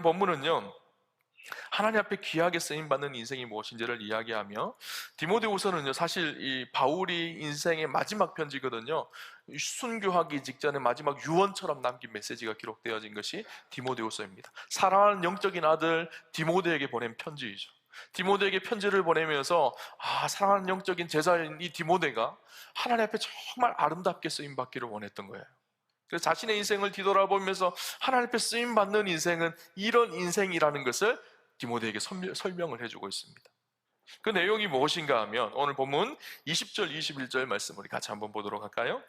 오늘 본문은요, 하나님 앞에 귀하게 쓰임받는 인생이 무엇인지를 이야기하며, 디모데후서는요 사실 이 바울이 인생의 마지막 편지거든요. 순교하기 직전에 마지막 유언처럼 남긴 메시지가 기록되어진 것이 디모데후서입니다. 사랑하는 영적인 아들 디모데에게 보낸 편지이죠. 디모데에게 편지를 보내면서 사랑하는 영적인 제자인 이 디모데가 하나님 앞에 정말 아름답게 쓰임받기를 원했던 거예요. 그래서 자신의 인생을 뒤돌아보면서 하나님 앞에 쓰임받는 인생은 이런 인생이라는 것을 디모데에게 설명을 해주고 있습니다. 그 내용이 무엇인가 하면 오늘 본문 20절 21절 말씀 우리 같이 한번 보도록 할까요?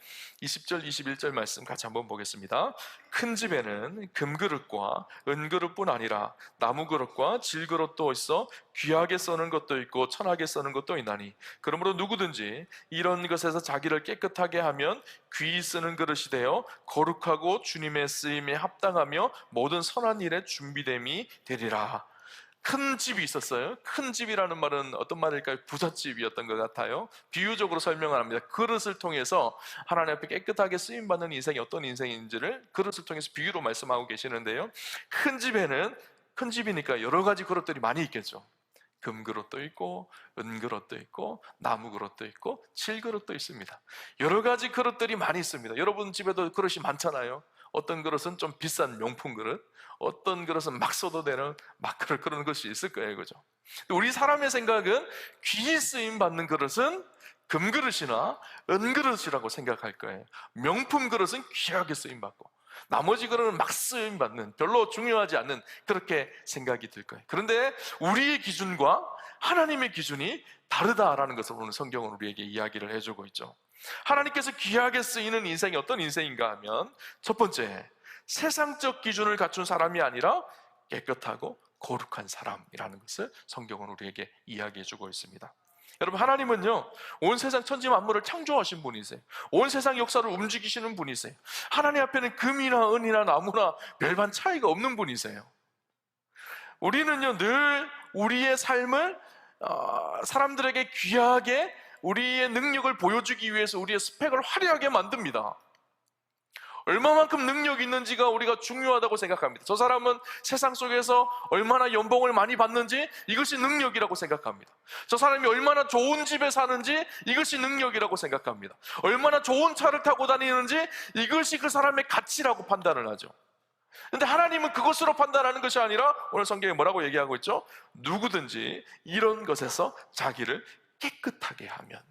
20절 21절 말씀 같이 한번 보겠습니다. 큰 집에는 금그릇과 은그릇뿐 아니라 나무그릇과 질그릇도 있어 귀하게 써는 것도 있고 천하게 써는 것도 있나니, 그러므로 누구든지 이런 것에서 자기를 깨끗하게 하면 귀히 쓰는 그릇이 되어 거룩하고 주님의 쓰임에 합당하며 모든 선한 일에 준비됨이 되리라. 큰 집이 있었어요. 큰 집이라는 말은 어떤 말일까요? 부잣집이었던 것 같아요. 비유적으로 설명을 합니다. 그릇을 통해서 하나님 앞에 깨끗하게 쓰임받는 인생이 어떤 인생인지를 그릇을 통해서 비유로 말씀하고 계시는데요, 큰 집에는, 큰 집이니까 여러 가지 그릇들이 많이 있겠죠. 금그릇도 있고 은그릇도 있고 나무그릇도 있고 질그릇도 있습니다. 여러 가지 그릇들이 많이 있습니다. 여러분 집에도 그릇이 많잖아요. 어떤 그릇은 좀 비싼 명품 그릇, 어떤 그릇은 막 써도 되는 막 그런 것이 있을 거예요. 그죠? 우리 사람의 생각은 귀히 쓰임 받는 그릇은 금그릇이나 은그릇이라고 생각할 거예요. 명품 그릇은 귀하게 쓰임 받고 나머지 그릇은 막 쓰임 받는, 별로 중요하지 않는, 그렇게 생각이 들 거예요. 그런데 우리의 기준과 하나님의 기준이 다르다라는 것을 오늘 성경은 우리에게 이야기를 해주고 있죠. 하나님께서 귀하게 쓰이는 인생이 어떤 인생인가 하면, 첫 번째, 세상적 기준을 갖춘 사람이 아니라 깨끗하고 거룩한 사람이라는 것을 성경은 우리에게 이야기해주고 있습니다. 여러분, 하나님은요 온 세상 천지 만물을 창조하신 분이세요. 온 세상 역사를 움직이시는 분이세요. 하나님 앞에는 금이나 은이나 나무나 별반 차이가 없는 분이세요. 우리는요 늘 우리의 삶을 사람들에게 귀하게, 우리의 능력을 보여주기 위해서 우리의 스펙을 화려하게 만듭니다. 얼마만큼 능력이 있는지가 우리가 중요하다고 생각합니다. 저 사람은 세상 속에서 얼마나 연봉을 많이 받는지, 이것이 능력이라고 생각합니다. 저 사람이 얼마나 좋은 집에 사는지, 이것이 능력이라고 생각합니다. 얼마나 좋은 차를 타고 다니는지, 이것이 그 사람의 가치라고 판단을 하죠. 근데 하나님은 그것으로 판단하는 것이 아니라 오늘 성경에 뭐라고 얘기하고 있죠? 누구든지 이런 것에서 자기를 깨끗하게 하면.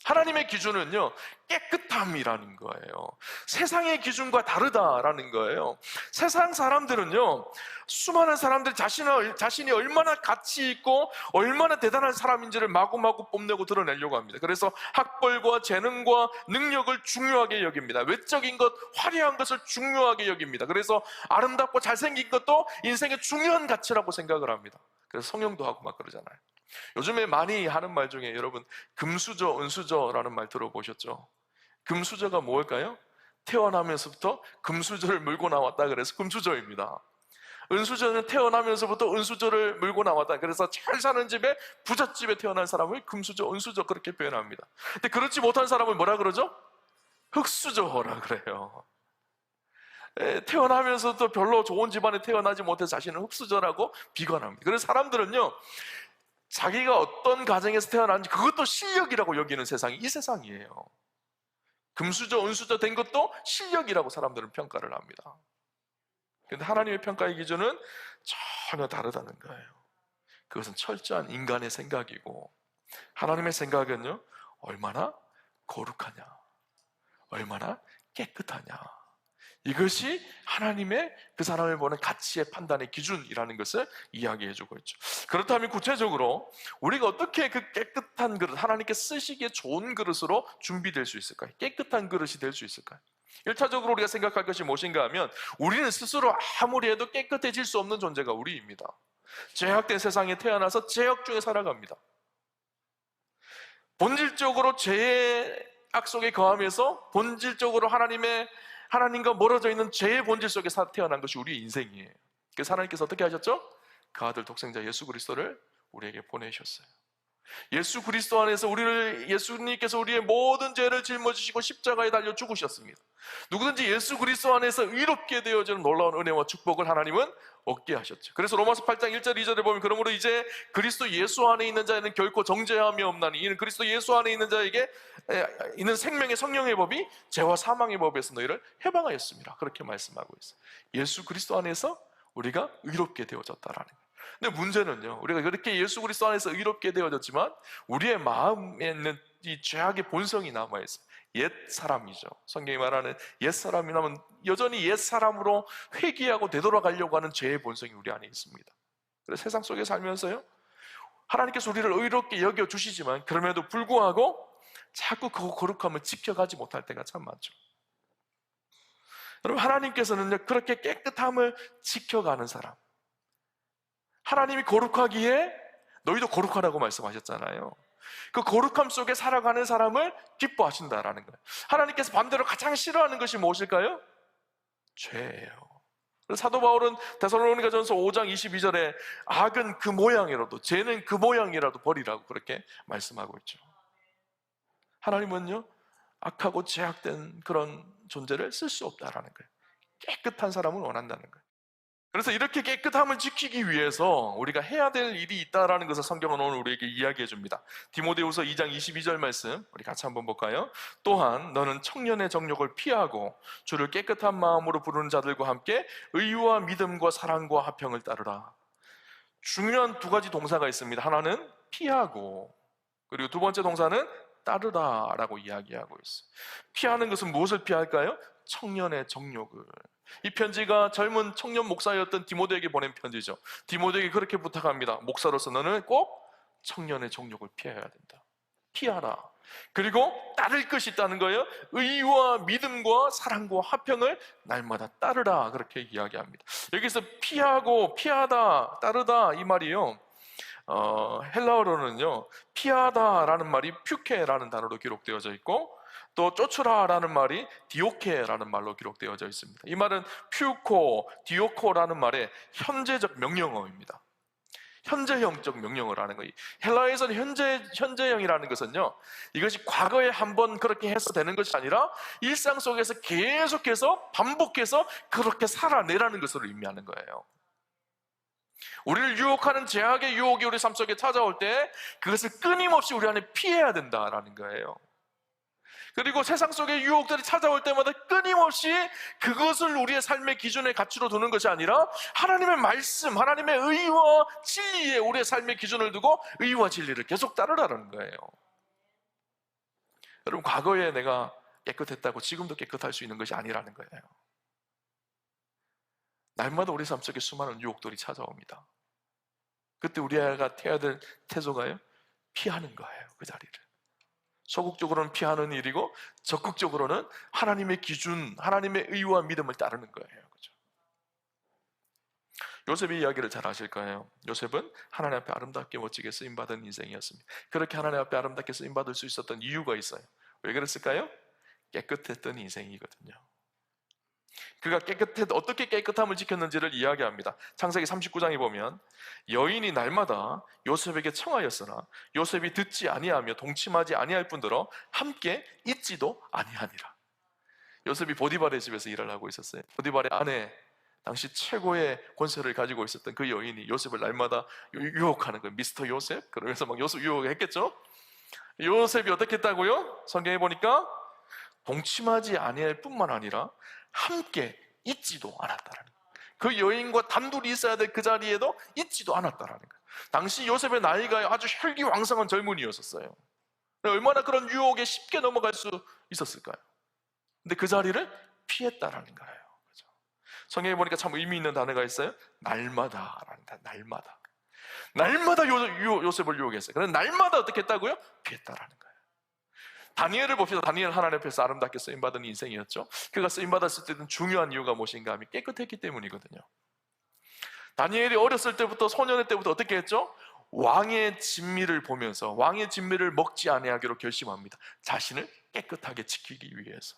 하나님의 기준은요 깨끗함이라는 거예요. 세상의 기준과 다르다라는 거예요. 세상 사람들은요 수많은 사람들이 자신이 얼마나 가치 있고 얼마나 대단한 사람인지를 마구마구 뽐내고 드러내려고 합니다. 그래서 학벌과 재능과 능력을 중요하게 여깁니다. 외적인 것, 화려한 것을 중요하게 여깁니다. 그래서 아름답고 잘생긴 것도 인생의 중요한 가치라고 생각을 합니다. 그래서 성형도 하고 막 그러잖아요. 요즘에 많이 하는 말 중에 여러분 금수저, 은수저라는 말 들어보셨죠? 금수저가 뭘까요? 태어나면서부터 금수저를 물고 나왔다 그래서 금수저입니다. 은수저는 태어나면서부터 은수저를 물고 나왔다, 그래서 잘 사는 집에, 부잣집에 태어난 사람을 금수저, 은수저 그렇게 표현합니다. 근데 그렇지 못한 사람을 뭐라 그러죠? 흙수저라 그래요. 태어나면서도 별로 좋은 집안에 태어나지 못해서 자신은 흙수저라고 비관합니다. 그래서 사람들은요 자기가 어떤 가정에서 태어났는지 그것도 실력이라고 여기는 세상이 이 세상이에요. 금수저, 은수저 된 것도 실력이라고 사람들은 평가를 합니다. 그런데 하나님의 평가의 기준은 전혀 다르다는 거예요. 그것은 철저한 인간의 생각이고, 하나님의 생각은요 얼마나 거룩하냐, 얼마나 깨끗하냐, 이것이 하나님의 그 사람을 보는 가치의 판단의 기준이라는 것을 이야기해주고 있죠. 그렇다면 구체적으로 우리가 어떻게 그 깨끗한 그릇, 하나님께 쓰시기에 좋은 그릇으로 준비될 수 있을까요? 깨끗한 그릇이 될 수 있을까요? 1차적으로 우리가 생각할 것이 무엇인가 하면, 우리는 스스로 아무리 해도 깨끗해질 수 없는 존재가 우리입니다. 죄악된 세상에 태어나서 죄악 중에 살아갑니다. 본질적으로 죄의 악 속에 거하면서 본질적으로 하나님과 멀어져 있는 죄의 본질 속에 태어난 것이 우리의 인생이에요. 그래서 하나님께서 어떻게 하셨죠? 그 아들 독생자 예수 그리스도를 우리에게 보내셨어요. 예수 그리스도 안에서 예수님께서 우리의 모든 죄를 짊어지시고 십자가에 달려 죽으셨습니다. 누구든지 예수 그리스도 안에서 의롭게 되어지는 놀라운 은혜와 축복을 하나님은 얻게 하셨죠. 그래서 로마서 8장 1절 2절에 보면, 그러므로 이제 그리스도 예수 안에 있는 자에는 결코 정죄함이 없나니 이는 그리스도 예수 안에 있는 자에게 있는 생명의 성령의 법이 죄와 사망의 법에서 너희를 해방하였습니다. 그렇게 말씀하고 있어요. 예수 그리스도 안에서 우리가 의롭게 되어졌다라는 거예요. 근데 문제는요, 우리가 그렇게 예수 그리스도 안에서 의롭게 되어졌지만 우리의 마음에 있는 이 죄악의 본성이 남아있어요. 옛 사람이죠. 성경이 말하는 옛 사람이라면 여전히 옛 사람으로 회개하고 되돌아가려고 하는 죄의 본성이 우리 안에 있습니다. 그래서 세상 속에 살면서요, 하나님께서 우리를 의롭게 여겨주시지만 그럼에도 불구하고 자꾸 그 거룩함을 지켜가지 못할 때가 참 많죠. 여러분, 하나님께서는요, 그렇게 깨끗함을 지켜가는 사람, 하나님이 거룩하기에 너희도 거룩하라고 말씀하셨잖아요. 그 거룩함 속에 살아가는 사람을 기뻐하신다라는 거예요. 하나님께서 반대로 가장 싫어하는 것이 무엇일까요? 죄예요. 그래서 사도 바울은 데살로니가전서 5장 22절에 악은 그 모양이라도, 죄는 그 모양이라도 버리라고 그렇게 말씀하고 있죠. 하나님은요, 악하고 죄악된 그런 존재를 쓸 수 없다라는 거예요. 깨끗한 사람을 원한다는 거예요. 그래서 이렇게 깨끗함을 지키기 위해서 우리가 해야 될 일이 있다라는 것을 성경은 오늘 우리에게 이야기해 줍니다. 디모데후서 2장 22절 말씀 우리 같이 한번 볼까요? 또한 너는 청년의 정욕을 피하고 주를 깨끗한 마음으로 부르는 자들과 함께 의와 믿음과 사랑과 화평을 따르라. 중요한 두 가지 동사가 있습니다. 하나는 피하고, 그리고 두 번째 동사는 따르라라고 이야기하고 있어요. 피하는 것은 무엇을 피할까요? 청년의 정욕을. 이 편지가 젊은 청년 목사였던 디모데에게 보낸 편지죠. 디모데에게 그렇게 부탁합니다. 목사로서 너는 꼭 청년의 정욕을 피해야 된다. 피하라. 그리고 따를 것이 있다는 거예요. 의와 믿음과 사랑과 화평을 날마다 따르라, 그렇게 이야기합니다. 여기서 피하고, 피하다, 따르다 이 말이요, 헬라어로는요, 피하다라는 말이 퓨케라는 단어로 기록되어져 있고, 또 쫓으라라는 말이 디오케라는 말로 기록되어져 있습니다. 이 말은 퓨코, 디오코라는 말의 현재적 명령어입니다. 현재형적 명령을 하는 거예요. 헬라어에서는 현재형이라는 것은요, 이것이 과거에 한번 그렇게 해서 되는 것이 아니라 일상 속에서 계속해서 반복해서 그렇게 살아내라는 것을 의미하는 거예요. 우리를 유혹하는 죄악의 유혹이 우리 삶 속에 찾아올 때 그것을 끊임없이 우리 안에 피해야 된다라는 거예요. 그리고 세상 속의 유혹들이 찾아올 때마다 끊임없이 그것을 우리의 삶의 기준의 가치로 두는 것이 아니라 하나님의 말씀, 하나님의 의와 진리에 우리의 삶의 기준을 두고 의와 진리를 계속 따르라는 거예요. 여러분, 과거에 내가 깨끗했다고 지금도 깨끗할 수 있는 것이 아니라는 거예요. 날마다 우리 삶 속에 수많은 유혹들이 찾아옵니다. 그때 우리가 해야 될 태도가요, 피하는 거예요. 그 자리를 소극적으로는 피하는 일이고, 적극적으로는 하나님의 기준, 하나님의 의와 믿음을 따르는 거예요. 그죠? 요셉의 이야기를 잘 아실 거예요. 요셉은 하나님 앞에 아름답게 멋지게 쓰임받은 인생이었습니다. 그렇게 하나님 앞에 아름답게 쓰임받을 수 있었던 이유가 있어요. 왜 그랬을까요? 깨끗했던 인생이거든요. 그가 어떻게 깨끗함을 지켰는지를 이야기합니다. 창세기 39장에 보면 여인이 날마다 요셉에게 청하였으나 요셉이 듣지 아니하며 동침하지 아니할 뿐더러 함께 있지도 아니하니라. 요셉이 보디발의 집에서 일을 하고 있었어요. 보디발의 아내, 당시 최고의 권세를 가지고 있었던 그 여인이 요셉을 날마다 유혹하는 거예요. 미스터 요셉? 그러면서 막 요셉 유혹을 했겠죠. 요셉이 어떻게 했다고요? 성경에 보니까 동침하지 아니할 뿐만 아니라 함께 있지도 않았다라는 거예요. 그 여인과 단둘이 있어야 될 그 자리에도 있지도 않았다라는 거예요. 당시 요셉의 나이가 아주 혈기왕성한 젊은이였었어요. 얼마나 그런 유혹에 쉽게 넘어갈 수 있었을까요? 근데 그 자리를 피했다라는 거예요. 그렇죠? 성경에 보니까 참 의미 있는 단어가 있어요. 날마다라는 단어. 날마다 요셉을 유혹했어요. 그래서 날마다 어떻게 했다고요? 피했다라는 거예요. 다니엘을 봅시다. 다니엘 하나님 앞에서 아름답게 쓰임받은 인생이었죠. 그가 쓰임받았을 때는 중요한 이유가 무엇인가 하면 깨끗했기 때문이거든요. 다니엘이 어렸을 때부터, 소년의 때부터 어떻게 했죠? 왕의 진미를 보면서 왕의 진미를 먹지 아니하기로 결심합니다. 자신을 깨끗하게 지키기 위해서.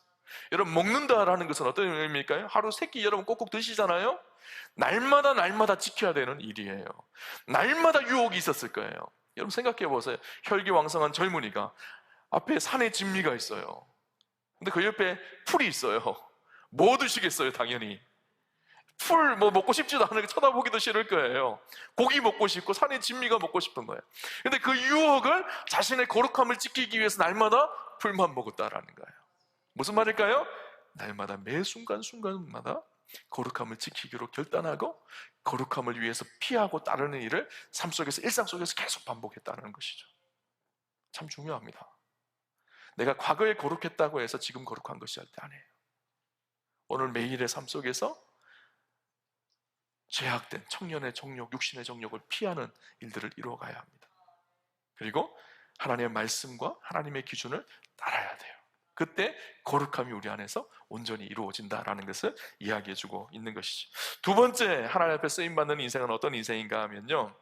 여러분, 먹는다라는 것은 어떤 의미일까요? 하루 세 끼 여러분 꼭꼭 드시잖아요. 날마다 지켜야 되는 일이에요. 날마다 유혹이 있었을 거예요. 여러분 생각해 보세요. 혈기왕성한 젊은이가 앞에 산에 진미가 있어요. 근데 그 옆에 풀이 있어요. 뭐 드시겠어요? 당연히 풀 먹고 싶지도 않으니까 쳐다보기도 싫을 거예요. 고기 먹고 싶고 산에 진미가 먹고 싶은 거예요. 근데 그 유혹을 자신의 거룩함을 지키기 위해서 날마다 풀만 먹었다라는 거예요. 무슨 말일까요? 날마다 매 순간순간마다 거룩함을 지키기로 결단하고 거룩함을 위해서 피하고 따르는 일을 삶 속에서, 일상 속에서 계속 반복했다는 것이죠. 참 중요합니다. 내가 과거에 거룩했다고 해서 지금 거룩한 것이 절대 아니에요. 오늘 매일의 삶 속에서 죄악된 청년의 정욕, 육신의 정욕을 피하는 일들을 이루어가야 합니다. 그리고 하나님의 말씀과 하나님의 기준을 따라야 돼요. 그때 거룩함이 우리 안에서 온전히 이루어진다라는 것을 이야기해주고 있는 것이죠. 두 번째, 하나님 앞에 쓰임받는 인생은 어떤 인생인가 하면요,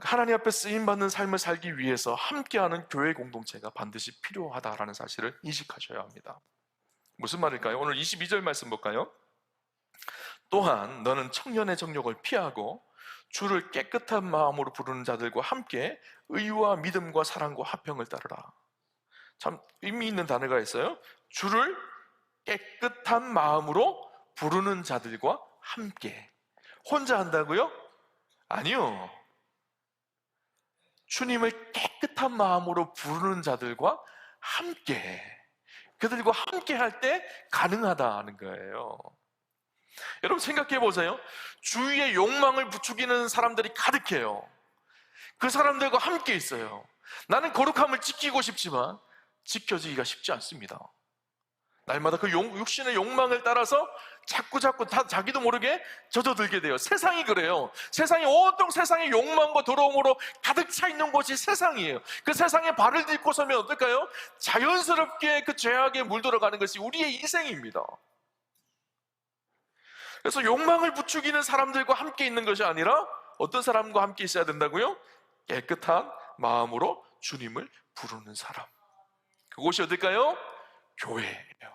하나님 앞에 쓰임받는 삶을 살기 위해서 함께하는 교회 공동체가 반드시 필요하다라는 사실을 인식하셔야 합니다. 무슨 말일까요? 오늘 22절 말씀 볼까요? 또한 너는 청년의 정욕을 피하고 주를 깨끗한 마음으로 부르는 자들과 함께 의와 믿음과 사랑과 화평을 따르라. 참 의미 있는 단어가 있어요. 주를 깨끗한 마음으로 부르는 자들과 함께. 혼자 한다고요? 아니요. 주님을 깨끗한 마음으로 부르는 자들과 함께, 그들과 함께 할 때 가능하다는 거예요. 여러분 생각해 보세요. 주위에 욕망을 부추기는 사람들이 가득해요. 그 사람들과 함께 있어요. 나는 거룩함을 지키고 싶지만 지켜지기가 쉽지 않습니다. 날마다 그 육신의 욕망을 따라서 자꾸 자기도 모르게 젖어들게 돼요. 세상이 그래요. 세상이 온통 세상의 욕망과 더러움으로 가득 차 있는 곳이 세상이에요. 그 세상에 발을 딛고 서면 어떨까요? 자연스럽게 그 죄악에 물들어가는 것이 우리의 인생입니다. 그래서 욕망을 부추기는 사람들과 함께 있는 것이 아니라 어떤 사람과 함께 있어야 된다고요? 깨끗한 마음으로 주님을 부르는 사람. 그곳이 어딜까요? 교회예요.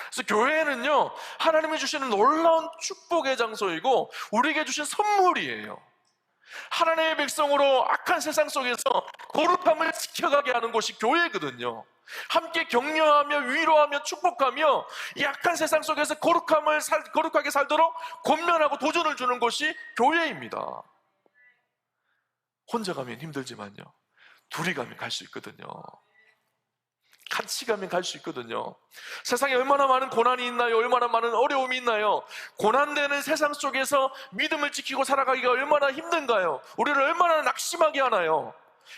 그래서 교회는요, 하나님이 주시는 놀라운 축복의 장소이고 우리에게 주신 선물이에요. 하나님의 백성으로 악한 세상 속에서 거룩함을 지켜가게 하는 곳이 교회거든요. 함께 격려하며 위로하며 축복하며 이 악한 세상 속에서 거룩하게 살도록 권면하고 도전을 주는 곳이 교회입니다. 혼자 가면 힘들지만요, 둘이 가면 갈 수 있거든요. 같이 가면 갈 수 있거든요. 세상에 얼마나 많은 고난이 있나요? 얼마나 많은 어려움이 있나요? 고난되는 세상 속에서 믿음을 지키고 살아가기가 얼마나 힘든가요? 우리를 얼마나 낙심하게 하나요?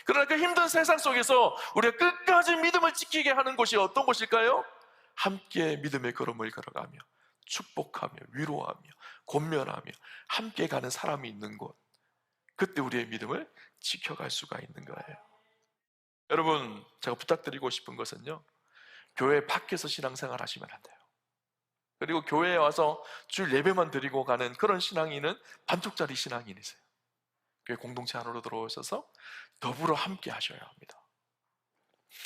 그러나 그 힘든 세상 속에서 우리가 끝까지 믿음을 지키게 하는 곳이 어떤 곳일까요? 함께 믿음의 걸음을 걸어가며 축복하며 위로하며 권면하며 함께 가는 사람이 있는 곳, 그때 우리의 믿음을 지켜갈 수가 있는 거예요. 여러분, 제가 부탁드리고 싶은 것은요, 교회 밖에서 신앙생활 하시면 안 돼요. 그리고 교회에 와서 주일 예배만 드리고 가는 그런 신앙인은 반쪽짜리 신앙인이세요. 교회 공동체 안으로 들어오셔서 더불어 함께 하셔야 합니다.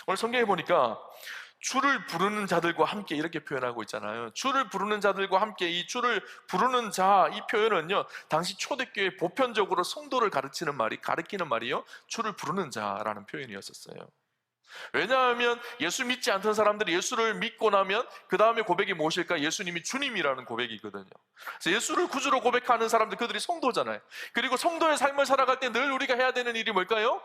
오늘 성경에 보니까 주를 부르는 자들과 함께 이렇게 표현하고 있잖아요. 주를 부르는 자들과 함께, 이 주를 부르는 자, 이 표현은요, 당시 초대교회 보편적으로 성도를 가리키는 말이요, 주를 부르는 자라는 표현이었었어요. 왜냐하면 예수 믿지 않던 사람들이 예수를 믿고 나면 그 다음에 고백이 무엇일까? 예수님이 주님이라는 고백이거든요. 그래서 예수를 구주로 고백하는 사람들, 그들이 성도잖아요. 그리고 성도의 삶을 살아갈 때 늘 우리가 해야 되는 일이 뭘까요?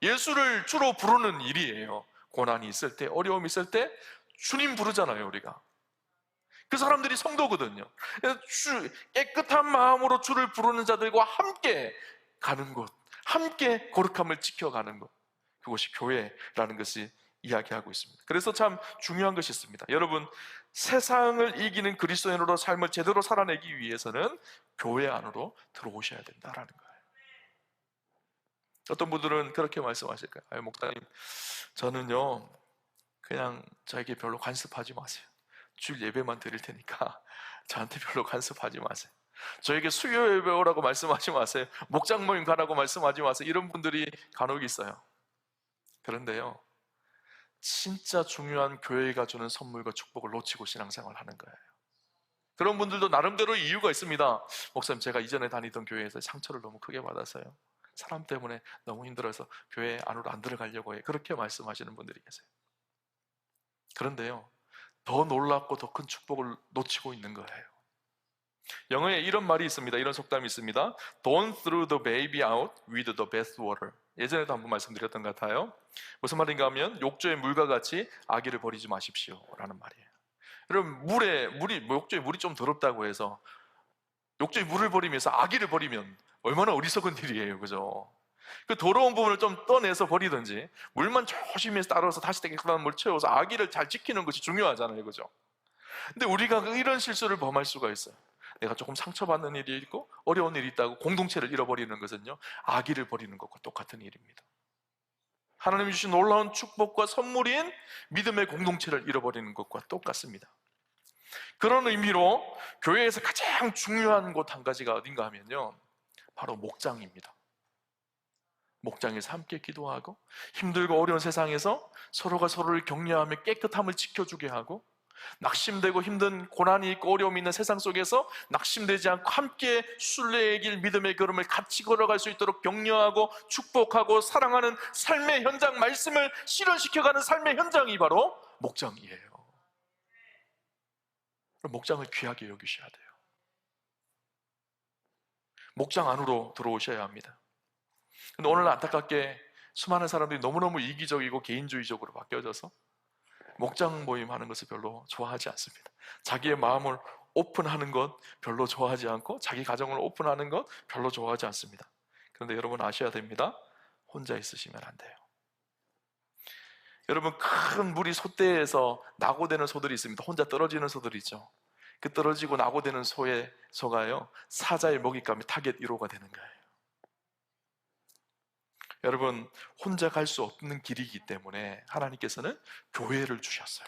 예수를 주로 부르는 일이에요. 고난이 있을 때, 어려움이 있을 때 주님 부르잖아요, 우리가. 그 사람들이 성도거든요. 깨끗한 마음으로 주를 부르는 자들과 함께 가는 곳, 함께 거룩함을 지켜가는 곳, 그것이 교회라는 것이 이야기하고 있습니다. 그래서 참 중요한 것이 있습니다. 여러분, 세상을 이기는 그리스도인으로 삶을 제대로 살아내기 위해서는 교회 안으로 들어오셔야 된다라는 거예요. 어떤 분들은 그렇게 말씀하실 거예요. 목사님, 저는요, 그냥 저에게 별로 간섭하지 마세요. 주일 예배만 드릴 테니까 저한테 별로 간섭하지 마세요. 저에게 수요 예배 오라고 말씀하지 마세요. 목장 모임 가라고 말씀하지 마세요. 이런 분들이 간혹 있어요. 그런데요, 진짜 중요한 교회가 주는 선물과 축복을 놓치고 신앙생활 하는 거예요. 그런 분들도 나름대로 이유가 있습니다. 목사님, 제가 이전에 다니던 교회에서 상처를 너무 크게 받았어요. 사람 때문에 너무 힘들어서 교회 안으로 안 들어가려고 해. 그렇게 말씀하시는 분들이 계세요. 그런데요, 더 놀랍고 더 큰 축복을 놓치고 있는 거예요. 영어에 이런 말이 있습니다. 이런 속담이 있습니다. Don't throw the baby out with the bathwater. 예전에도 한번 말씀드렸던 것 같아요. 무슨 말인가 하면 욕조의 물과 같이 아기를 버리지 마십시오 라는 말이에요. 여러분, 욕조에 물이 좀 더럽다고 해서 욕조에 물을 버리면서 아기를 버리면 얼마나 어리석은 일이에요, 그죠? 그 더러운 부분을 좀 떠내서 버리든지 물만 조심히 따라서 다시 깨끗한 물 채워서 아기를 잘 지키는 것이 중요하잖아요, 그죠? 근데 우리가 이런 실수를 범할 수가 있어요. 내가 조금 상처받는 일이 있고 어려운 일이 있다고 공동체를 잃어버리는 것은요, 아기를 버리는 것과 똑같은 일입니다. 하나님이 주신 놀라운 축복과 선물인 믿음의 공동체를 잃어버리는 것과 똑같습니다. 그런 의미로 교회에서 가장 중요한 곳 한 가지가 어딘가 하면요, 바로 목장입니다. 목장에서 함께 기도하고 힘들고 어려운 세상에서 서로가 서로를 격려하며 깨끗함을 지켜주게 하고, 낙심되고 힘든 고난이 있고 어려움이 있는 세상 속에서 낙심되지 않고 함께 순례의 길, 믿음의 걸음을 같이 걸어갈 수 있도록 격려하고 축복하고 사랑하는 삶의 현장, 말씀을 실현시켜가는 삶의 현장이 바로 목장이에요. 목장을 귀하게 여기셔야 돼요. 목장 안으로 들어오셔야 합니다. 근데 오늘 안타깝게 수많은 사람들이 너무너무 이기적이고 개인주의적으로 바뀌어져서 목장 모임 하는 것을 별로 좋아하지 않습니다. 자기의 마음을 오픈하는 것 별로 좋아하지 않고 자기 가정을 오픈하는 것 별로 좋아하지 않습니다. 그런데 여러분 아셔야 됩니다. 혼자 있으시면 안 돼요. 여러분, 큰 무리 솥대에서 낙오되는 소들이 있습니다. 혼자 떨어지는 소들이 있죠. 그 떨어지고 낙오되는 소가요, 사자의 먹잇감이 타겟 1호가 되는 거예요. 여러분, 혼자 갈 수 없는 길이기 때문에 하나님께서는 교회를 주셨어요.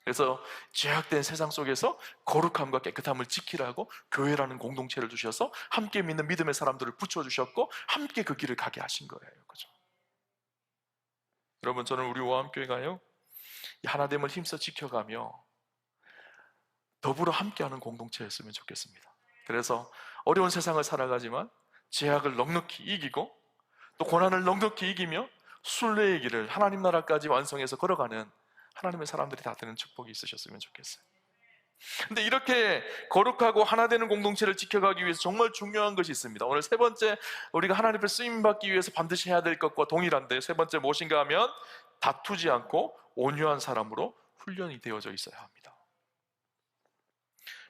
그래서 죄악된 세상 속에서 거룩함과 깨끗함을 지키라고 교회라는 공동체를 주셔서 함께 믿는 믿음의 사람들을 붙여주셨고 함께 그 길을 가게 하신 거예요. 그죠? 여러분, 저는 우리 오암교회가요, 하나됨을 힘써 지켜가며 더불어 함께하는 공동체였으면 좋겠습니다. 그래서 어려운 세상을 살아가지만 죄악을 넉넉히 이기고 또 고난을 넉넉히 이기며 순례의 길을 하나님 나라까지 완성해서 걸어가는 하나님의 사람들이 다 되는 축복이 있으셨으면 좋겠어요. 근데 이렇게 거룩하고 하나 되는 공동체를 지켜가기 위해서 정말 중요한 것이 있습니다. 오늘 세 번째, 우리가 하나님 앞에 쓰임받기 위해서 반드시 해야 될 것과 동일한데, 세 번째 무엇인가 하면 다투지 않고 온유한 사람으로 훈련이 되어져 있어야 합니다.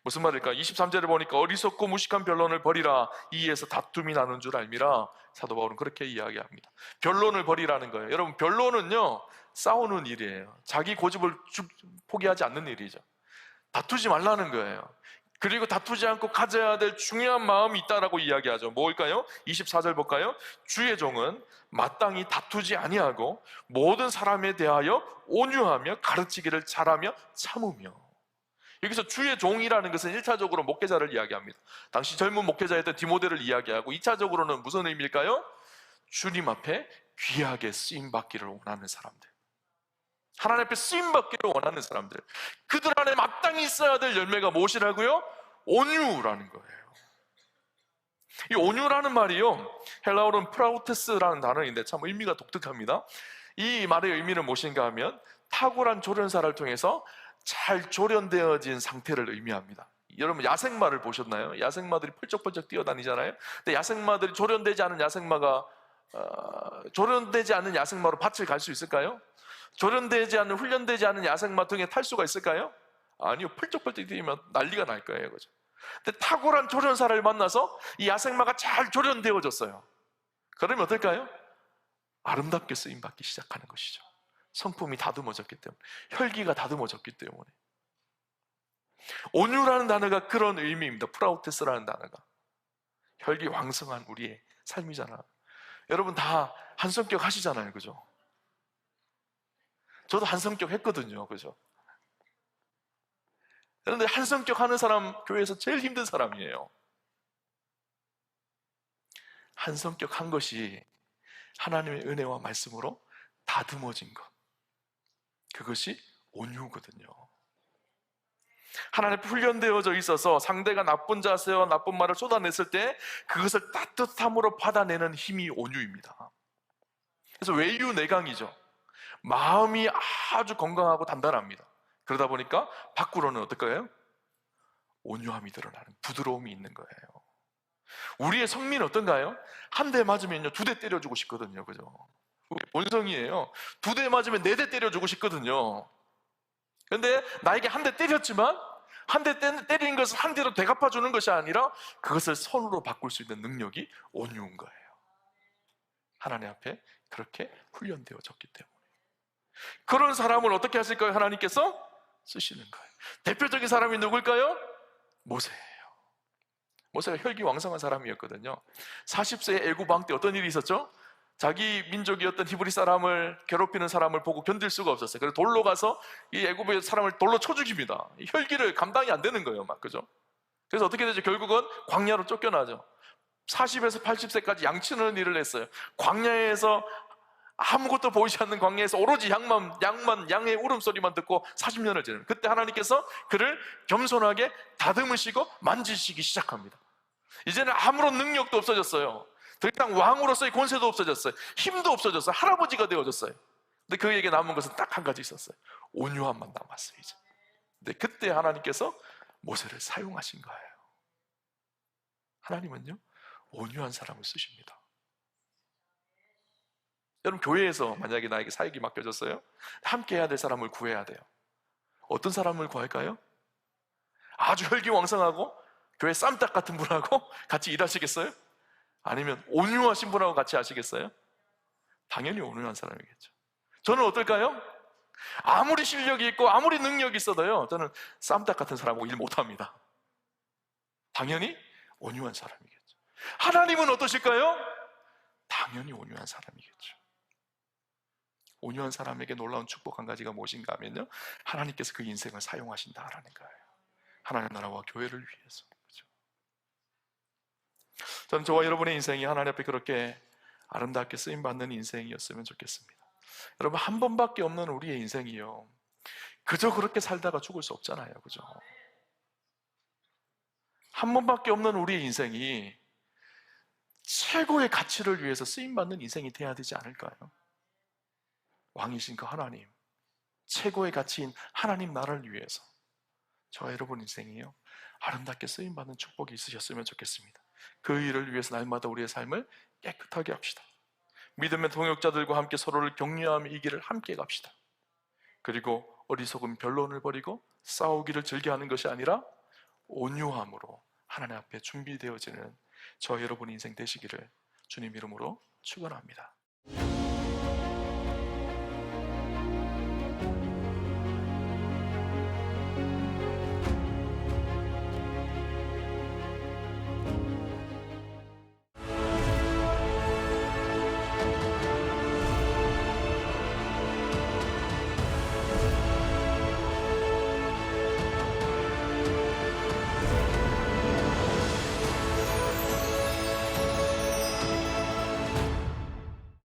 무슨 말일까? 23절에 보니까 어리석고 무식한 변론을 버리라, 이에서 다툼이 나는 줄 알미라. 사도 바울은 그렇게 이야기합니다. 변론을 버리라는 거예요. 여러분, 변론은요, 싸우는 일이에요. 자기 고집을 포기하지 않는 일이죠. 다투지 말라는 거예요. 그리고 다투지 않고 가져야 될 중요한 마음이 있다라고 이야기하죠. 뭘까요? 24절 볼까요? 주의 종은 마땅히 다투지 아니하고 모든 사람에 대하여 온유하며 가르치기를 잘하며 참으며. 여기서 주의 종이라는 것은 1차적으로 목회자를 이야기합니다. 당시 젊은 목회자였던 디모데를 이야기하고, 2차적으로는 무슨 의미일까요? 주님 앞에 귀하게 쓰임받기를 원하는 사람들, 하나님 앞에 쓰임받기를 원하는 사람들, 그들 안에 마땅히 있어야 될 열매가 무엇이라고요? 온유라는 거예요. 이 온유라는 말이요, 헬라어로는 프라우테스라는 단어인데 참 의미가 독특합니다. 이 말의 의미는 무엇인가 하면 탁월한 조련사를 통해서 잘 조련되어진 상태를 의미합니다. 여러분, 야생마를 보셨나요? 야생마들이 펄쩍펄쩍 뛰어다니잖아요. 근데 야생마들이 조련되지 않은 야생마로 밭을 갈 수 있을까요? 조련되지 않은, 훈련되지 않은 야생마 등에 탈 수가 있을까요? 아니요. 펄쩍펄쩍 뛰면 난리가 날 거예요. 그죠? 근데 탁월한 조련사를 만나서 이 야생마가 잘 조련되어졌어요. 그러면 어떨까요? 아름답게 쓰임받기 시작하는 것이죠. 성품이 다듬어졌기 때문에, 혈기가 다듬어졌기 때문에. 온유라는 단어가 그런 의미입니다. 프라우테스라는 단어가 혈기 왕성한 우리의 삶이잖아요. 여러분 다 한 성격 하시잖아요. 그죠? 저도 한 성격 했거든요. 그죠? 그런데 한 성격 하는 사람, 교회에서 제일 힘든 사람이에요. 한 성격 한 것이 하나님의 은혜와 말씀으로 다듬어진 것, 그것이 온유거든요. 하나님 앞에 훈련되어져 있어서 상대가 나쁜 자세와 나쁜 말을 쏟아냈을 때 그것을 따뜻함으로 받아내는 힘이 온유입니다. 그래서 외유내강이죠. 마음이 아주 건강하고 단단합니다. 그러다 보니까 밖으로는 어떨까요? 온유함이 드러나는, 부드러움이 있는 거예요. 우리의 성미는 어떤가요? 한 대 맞으면요 2대 때려주고 싶거든요. 그죠? 우리 본성이에요. 2대 맞으면 4대 때려주고 싶거든요. 근데 나에게 한 대 때렸지만 한 대 때린 것을 한 대로 되갚아주는 것이 아니라 그것을 선으로 바꿀 수 있는 능력이 온유한 거예요. 하나님 앞에 그렇게 훈련되어졌기 때문에. 그런 사람을 어떻게 하실까요? 하나님께서 쓰시는 거예요. 대표적인 사람이 누굴까요? 모세예요. 모세가 혈기왕성한 사람이었거든요. 40세의 애굽 왕 때 어떤 일이 있었죠? 자기 민족이었던 히브리 사람을 괴롭히는 사람을 보고 견딜 수가 없었어요. 그래서 돌로 가서 이 애굽의 사람을 돌로 쳐 죽입니다. 혈기를 감당이 안 되는 거예요, 막. 그죠? 그래서 어떻게 되죠? 결국은 광야로 쫓겨나죠. 40에서 80세까지 양치는 일을 했어요. 광야에서 아무것도 보이지 않는 광야에서 오로지 양의 울음소리만 듣고 40년을 지냅니다. 그때 하나님께서 그를 겸손하게 다듬으시고 만지시기 시작합니다. 이제는 아무런 능력도 없어졌어요. 더 이상 왕으로서의 권세도 없어졌어요. 힘도 없어졌어요. 할아버지가 되어졌어요. 근데 그에게 남은 것은 딱 한 가지 있었어요. 온유함만 남았어요, 이제. 근데 그때 하나님께서 모세를 사용하신 거예요. 하나님은요, 온유한 사람을 쓰십니다. 여러분, 교회에서 만약에 나에게 사역이 맡겨졌어요? 함께 해야 될 사람을 구해야 돼요. 어떤 사람을 구할까요? 아주 혈기왕성하고 교회 쌈딱 같은 분하고 같이 일하시겠어요? 아니면 온유하신 분하고 같이 하시겠어요? 당연히 온유한 사람이겠죠. 저는 어떨까요? 아무리 실력이 있고 아무리 능력이 있어도요, 저는 쌈딱 같은 사람하고 일 못합니다. 당연히 온유한 사람이겠죠. 하나님은 어떠실까요? 당연히 온유한 사람이겠죠. 온유한 사람에게 놀라운 축복 한 가지가 무엇인가 하면요, 하나님께서 그 인생을 사용하신다라는 거예요. 하나님의 나라와 교회를 위해서. 그렇죠? 저는 저와 여러분의 인생이 하나님 앞에 그렇게 아름답게 쓰임받는 인생이었으면 좋겠습니다. 여러분, 한 번밖에 없는 우리의 인생이요, 그저 그렇게 살다가 죽을 수 없잖아요. 그죠? 한 번밖에 없는 우리의 인생이 최고의 가치를 위해서 쓰임받는 인생이 돼야 되지 않을까요? 왕이신 그 하나님, 최고의 가치인 하나님 나라를 위해서 저와 여러분 인생이요, 아름답게 쓰임받는 축복이 있으셨으면 좋겠습니다. 그 일을 위해서 날마다 우리의 삶을 깨끗하게 합시다. 믿음의 동역자들과 함께 서로를 격려하며 이 길을 함께 갑시다. 그리고 어리석은 변론을 버리고 싸우기를 즐겨하는 것이 아니라 온유함으로 하나님 앞에 준비되어지는 저와 여러분 인생 되시기를 주님 이름으로 축원합니다.